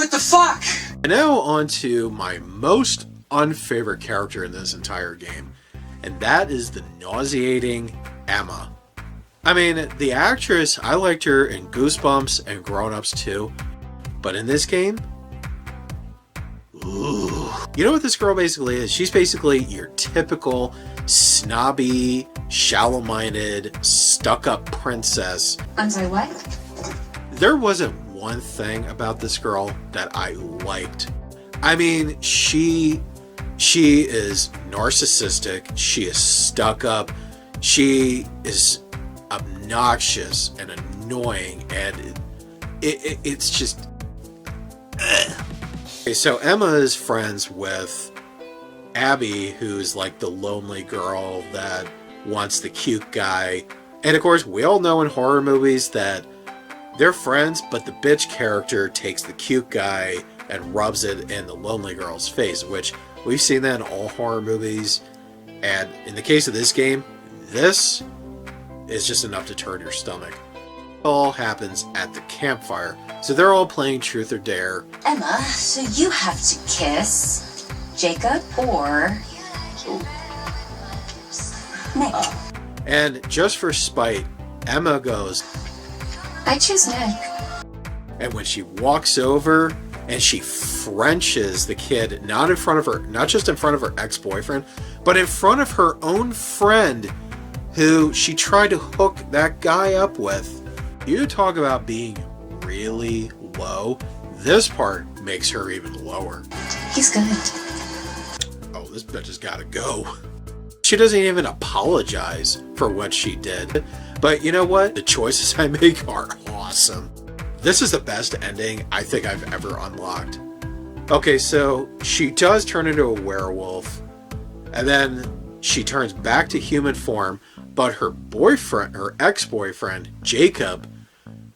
What the fuck? And now on to my most unfavorite character in this entire game, and that is the nauseating Emma. I mean, the actress, I liked her in Goosebumps and Grown Ups too, but in this game, ooh. You know what this girl basically is? She's basically your typical snobby, shallow-minded, stuck-up princess. I'm sorry, what? There wasn't one thing about this girl that I liked. I mean, she is narcissistic, she is stuck up, she is obnoxious and annoying, and it's just Okay, so Emma is friends with Abby, who's like the lonely girl that wants the cute guy. And of course, we all know in horror movies that they're friends, but the bitch character takes the cute guy and rubs it in the lonely girl's face, which we've seen that in all horror movies. And in the case of this game, this is just enough to turn your stomach. It all happens at the campfire. So they're all playing Truth or Dare. Emma, so you have to kiss Jacob or Nick. And just for spite, Emma goes, I choose Nick. and when she walks over and she Frenches the kid, not just in front of her ex-boyfriend, but in front of her own friend who she tried to hook that guy up with. You talk about being really low. This part makes her even lower. He's good. Oh, this bitch has gotta go. She doesn't even apologize for what she did. But you know what? The choices I make are awesome. This is the best ending I think I've ever unlocked. Okay, so she does turn into a werewolf, and then she turns back to human form, but her boyfriend, her ex-boyfriend, Jacob,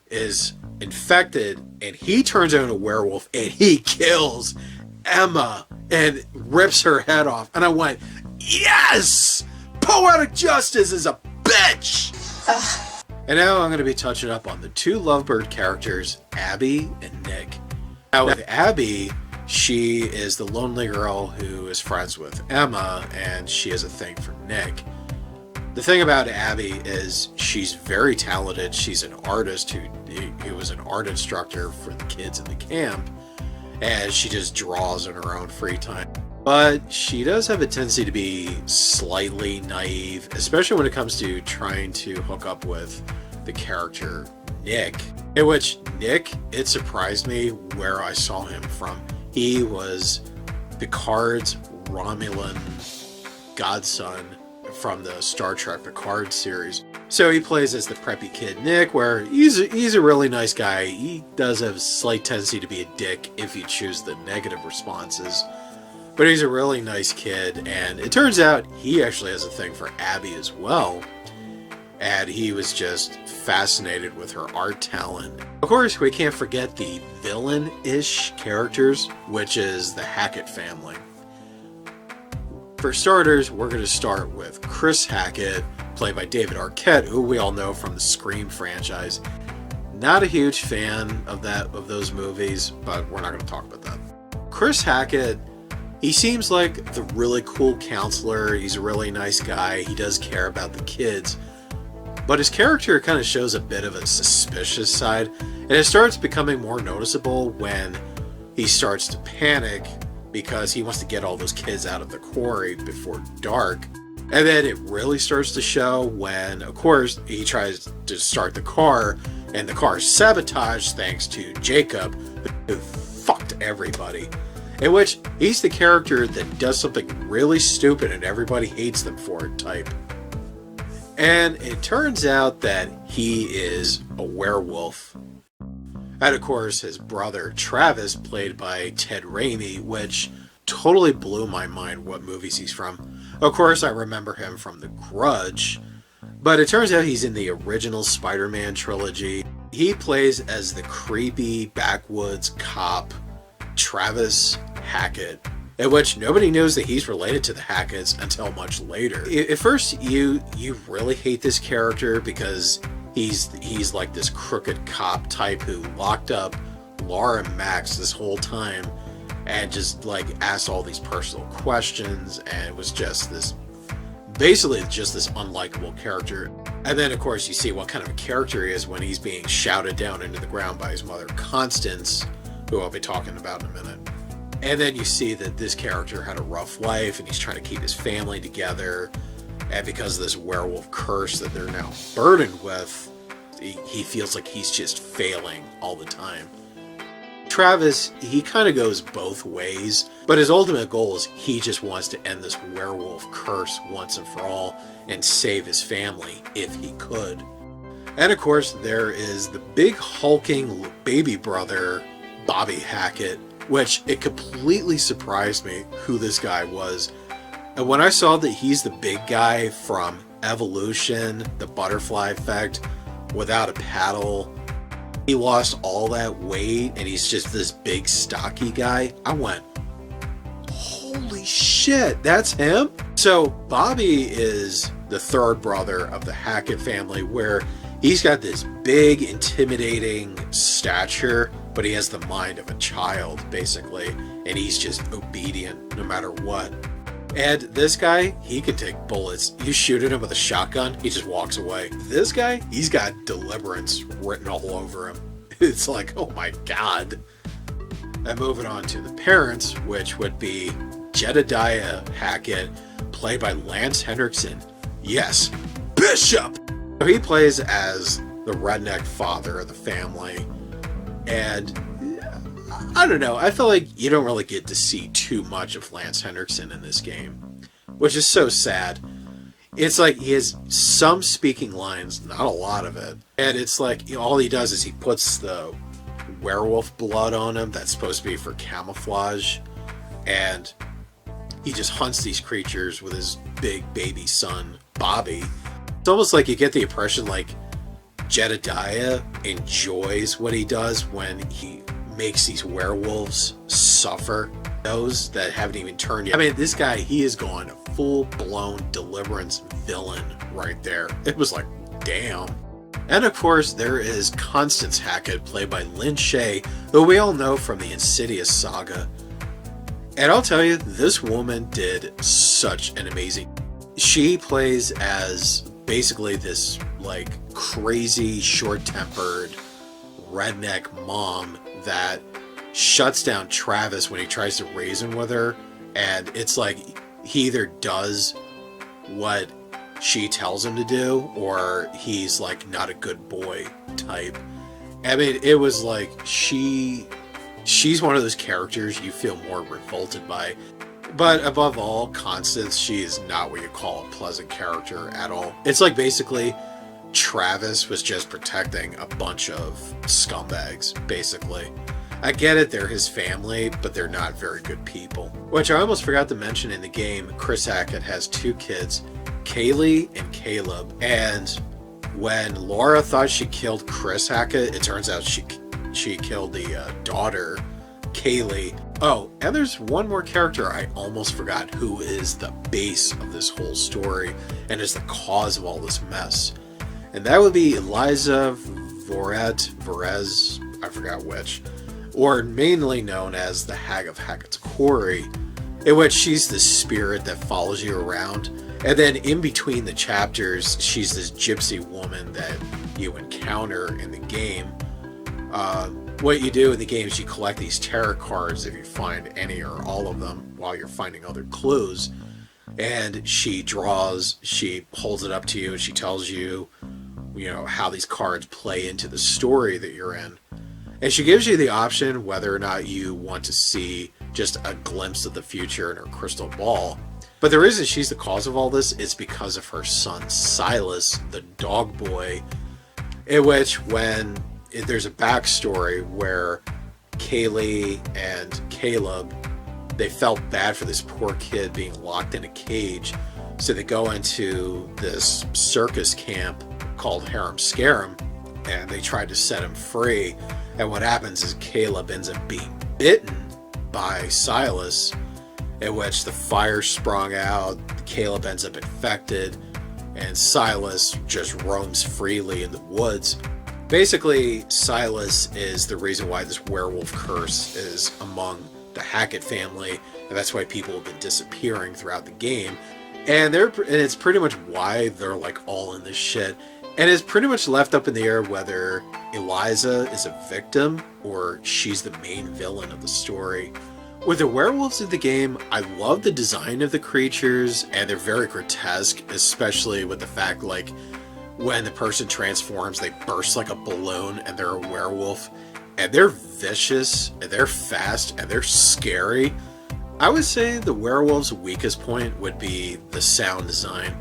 is infected, and he turns into a werewolf, and he kills Emma and rips her head off. And I went, yes! Poetic justice is a bitch! Ugh. And now I'm going to be touching up on the two Lovebird characters, Abby and Nick. Now with Abby, she is the lonely girl who is friends with Emma, and she has a thing for Nick. The thing about Abby is she's very talented. She's an artist who was an art instructor for the kids in the camp, and she just draws in her own free time. But she does have a tendency to be slightly naive, especially when it comes to trying to hook up with the character Nick. In which Nick, it surprised me where I saw him from. He was Picard's Romulan godson from the Star Trek Picard series. So he plays as the preppy kid Nick, where he's a really nice guy. He does have a slight tendency to be a dick if you choose the negative responses. But he's a really nice kid, and it turns out he actually has a thing for Abby as well. And he was just fascinated with her art talent. Of course, we can't forget the villain-ish characters, which is the Hackett family. For starters, we're going to start with Chris Hackett, played by David Arquette, who we all know from the Scream franchise. Not a huge fan of those movies, but we're not going to talk about that. Chris Hackett, he seems like the really cool counselor. He's a really nice guy. He does care about the kids. But his character kind of shows a bit of a suspicious side, and it starts becoming more noticeable when he starts to panic because he wants to get all those kids out of the quarry before dark. And then it really starts to show when, of course, he tries to start the car, and the car is sabotaged thanks to Jacob, who fucked everybody. In which he's the character that does something really stupid and everybody hates them for it type. And it turns out that he is a werewolf. And of course, his brother Travis, played by Ted Raimi, which totally blew my mind what movies he's from. Of course, I remember him from The Grudge, but it turns out he's in the original Spider-Man trilogy. He plays as the creepy backwoods cop Travis Hackett, in which nobody knows that he's related to the Hacketts until much later. At first, you really hate this character because he's like this crooked cop type who locked up Laura and Max this whole time and just like asked all these personal questions, and it was just this, basically just this unlikable character. And then of course you see what kind of a character he is when he's being shouted down into the ground by his mother Constance, who I'll be talking about in a minute. And then you see that this character had a rough life and he's trying to keep his family together, and because of this werewolf curse that they're now burdened with, he feels like he's just failing all the time. Travis, he kind of goes both ways, but his ultimate goal is he just wants to end this werewolf curse once and for all and save his family if he could. And of course there is the big hulking baby brother, Bobby Hackett, which it completely surprised me who this guy was. And when I saw that he's the big guy from Evolution, the Butterfly Effect, Without a Paddle, he lost all that weight and he's just this big stocky guy, I went, holy shit, that's him? So Bobby is the third brother of the Hackett family, where he's got this big intimidating stature, but he has the mind of a child basically, and he's just obedient no matter what. And this guy, he can take bullets. You shoot at him with a shotgun, he just walks away. This guy, he's got deliverance written all over him. It's like, oh my god. And moving on to the parents, which would be Jedediah Hackett, played by Lance Henriksen. Yes, Bishop! He plays as the redneck father of the family. And I don't know, I feel like you don't really get to see too much of Lance Henriksen in this game, which is so sad. It's like he has some speaking lines, not a lot of it. And it's like, all he does is he puts the werewolf blood on him that's supposed to be for camouflage, and he just hunts these creatures with his big baby son, Bobby. It's almost like you get the impression like Jedediah enjoys what he does when he makes these werewolves suffer, those that haven't even turned yet. I mean, this guy, he is going a full-blown deliverance villain right there. It was like, damn. And of course, there is Constance Hackett, played by Lynn Shay, who we all know from the Insidious saga. And I'll tell you, this woman did such an amazing... She plays as basically this, like, crazy, short-tempered, redneck mom that shuts down Travis when he tries to reason with her, and it's like he either does what she tells him to do or he's like not a good boy type. I mean, it was like she's one of those characters you feel more revolted by. But above all, Constance, she is not what you call a pleasant character at all. It's like basically Travis was just protecting a bunch of scumbags, basically. I get it, they're his family, but they're not very good people. Which I almost forgot to mention in the game, Chris Hackett has two kids, Kaylee and Caleb. And when Laura thought she killed Chris Hackett, it turns out she killed the daughter, Kaylee. Oh, and there's one more character I almost forgot, who is the base of this whole story and is the cause of all this mess. And that would be Eliza Vorez, I forgot which, or mainly known as the Hag of Hackett's Quarry, in which she's the spirit that follows you around. And then in between the chapters, she's this gypsy woman that you encounter in the game. What you do in the game is you collect these tarot cards if you find any or all of them while you're finding other clues. And she holds it up to you and she tells you, how these cards play into the story that you're in. And she gives you the option whether or not you want to see just a glimpse of the future in her crystal ball. But the reason she's the cause of all this is because of her son Silas, the dog boy, in which there's a backstory where Kaylee and Caleb, they felt bad for this poor kid being locked in a cage. So they go into this circus camp called Harem Scarum, and they try to set him free. And what happens is Caleb ends up being bitten by Silas, in which the fire sprung out, Caleb ends up infected, and Silas just roams freely in the woods. Basically, Silas is the reason why this werewolf curse is among the Hackett family, and that's why people have been disappearing throughout the game. And it's pretty much why they're like all in this shit. And it's pretty much left up in the air whether Eliza is a victim or she's the main villain of the story. With the werewolves in the game, I love the design of the creatures, and they're very grotesque, especially with the fact like when the person transforms, they burst like a balloon and they're a werewolf. And they're vicious, and they're fast, and they're scary. I would say the werewolves' weakest point would be the sound design.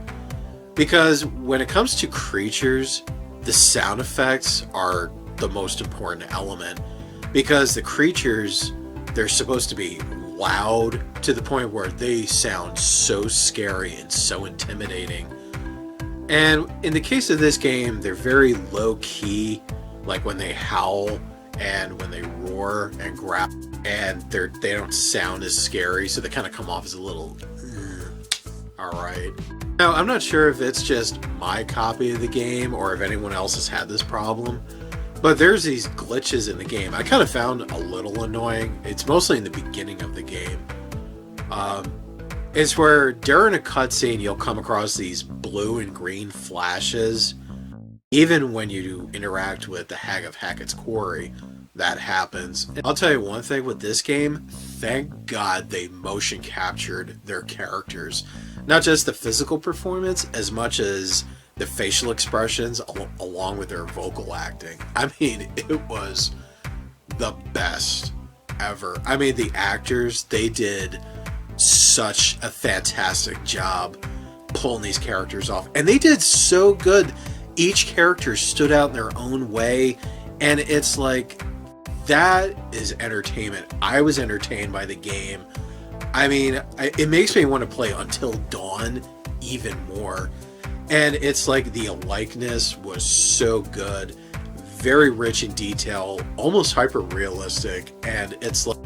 Because when it comes to creatures, the sound effects are the most important element. Because the creatures, they're supposed to be loud to the point where they sound so scary and so intimidating. And in the case of this game, they're very low key, like when they howl and when they roar and growl, and they don't sound as scary, so they kind of come off as a little alright. Now, I'm not sure if it's just my copy of the game or if anyone else has had this problem, but there's these glitches in the game I kind of found a little annoying. It's mostly in the beginning of the game. It's where during a cutscene you'll come across these blue and green flashes. Even when you interact with the Hag of Hackett's Quarry, that happens. And I'll tell you one thing with this game, thank God they motion captured their characters. Not just the physical performance, as much as the facial expressions along with their vocal acting. I mean, it was the best ever. I mean, the actors, they did such a fantastic job pulling these characters off. And they did so good. Each character stood out in their own way, and it's like, that is entertainment. I was entertained by the game. I mean, it makes me want to play Until Dawn even more. And it's like the likeness was so good, very rich in detail, almost hyper realistic, and it's like,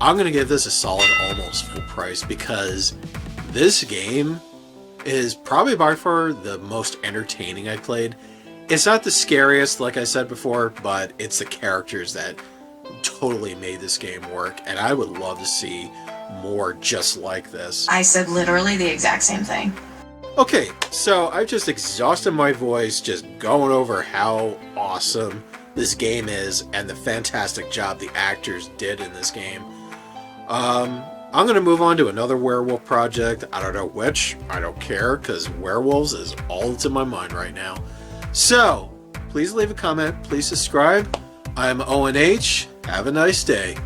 I'm going to give this a solid almost full price because this game is probably by far the most entertaining I played. It's not the scariest, like I said before, but it's the characters that totally made this game work, and I would love to see more just like this. I said literally the exact same thing. Okay, so I've just exhausted my voice just going over how awesome this game is and the fantastic job the actors did in this game. I'm going to move on to another werewolf project. I don't know which. I don't care, because werewolves is all that's in my mind right now. So, please leave a comment. Please subscribe. I'm ONH. Have a nice day.